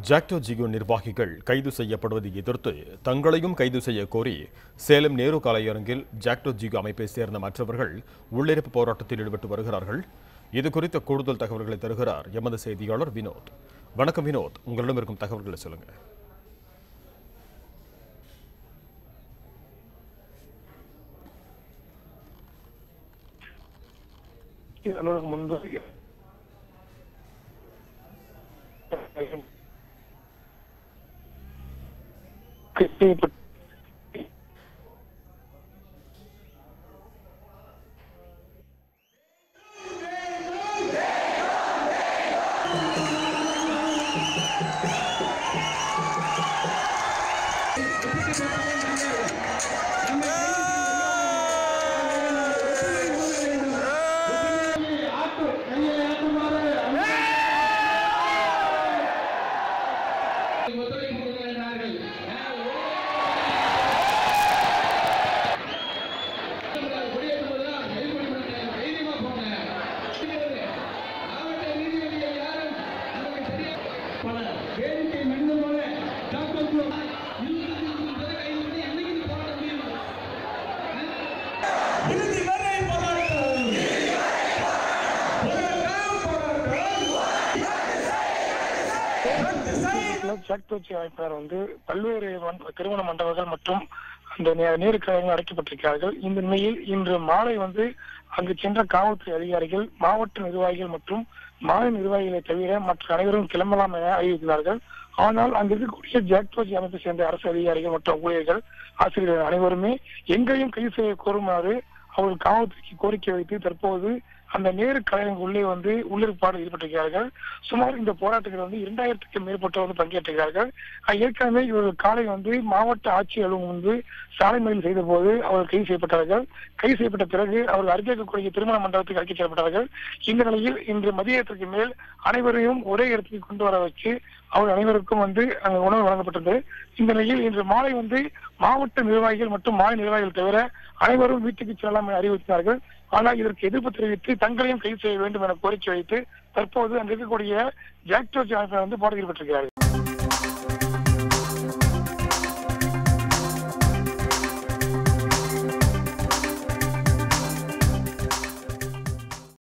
ஜாக்டோ ஜியோ நிர்வாகிகள் கைது செய்யப்படுவதை எதிர்த்து தங்களையும் கைது செய்ய கோரி சேலம் நேரு கலையரங்கில் ஜாக்டோ ஜியோ அமைப்பை சேர்ந்த மற்றவர்கள் உள்ளிருப்பு போராட்டத்தில் ஈடுபட்டு வருகிறார்கள். இது குறித்த கூடுதல் தகவல்களை தருகிறார் எமது செய்தியாளர் வினோத். வணக்கம் வினோத், உங்களிடம் இருக்கும் தகவல்களை சொல்லுங்க. ஜாக்டோ ஜியோ அமைப்பினர் பல்வேறு திருமண மண்டபங்கள் மற்றும் அந்த நேரு கலையரங்கில் அடைக்கப்பட்டிருக்கிறார்கள். இந்த நிலையில் இன்று மாலை அங்கு சென்ற காவல்துறை அதிகாரிகள் மாவட்ட நிர்வாகிகள் மற்றும் மாநில நிர்வாகிகளை தவிர மற்ற அனைவரும் கிளம்பலாம் என அறிவிக்கிறார்கள். ஆனால் அங்கு இருக்கக்கூடிய ஜாக்டோ ஜியோ அமைப்பை சேர்ந்த அரசு அதிகாரிகள் மற்றும் ஊழியர்கள், ஆசிரியர்கள் அனைவருமே எங்களையும் கைது செய்ய கோருமாறு அவர்கள் காவல்துறைக்கு கோரிக்கை வைத்து தற்போது அந்த நேரு கலையரங்கு உள்ளே உள்ளிருப்பாடு ஈடுபட்டிருக்கிறார்கள். சுமார் இந்த போராட்டத்தில் 2000க்கும் மேற்பட்டவர்கள் பங்கேற்றிருக்கிறார்கள். ஏற்கனவே இவர்கள் காலை மாவட்ட ஆட்சியர் அலுவலகம் சாலை மறியல் செய்த போது அவர்கள் கைது செய்யப்பட்டார்கள். கைது செய்யப்பட்ட பிறகு அவர்கள் அருகே இருக்கக்கூடிய திருமண மண்டபத்துக்கு அழைத்துச் செல்லப்பட்டார்கள். இந்த நிலையில் இன்று மதியத்திற்கு மேல் அனைவரையும் ஒரே இடத்துக்கு கொண்டு வர வச்சு அவர்கள் அனைவருக்கும் அங்கு உணவு வழங்கப்பட்டது. இந்த நிலையில் இன்று மாலை மாவட்ட நிர்வாகிகள் மற்றும் மாநில நிர்வாகிகள் தவிர அனைவரும் வீட்டுக்கு செல்லலாம் என அறிவித்தார்கள். ஆனால் இதற்கு எதிர்ப்பு தெரிவித்து தங்களையும் கைது செய்ய வேண்டும் என கோரிக்கை வைத்து தற்போது அங்கு இருக்கக்கூடிய ஜாக்டோ ஜியோ அமைப்பினர் போராட்டத்தில் ஈடுபட்டிருக்கிறார்கள்.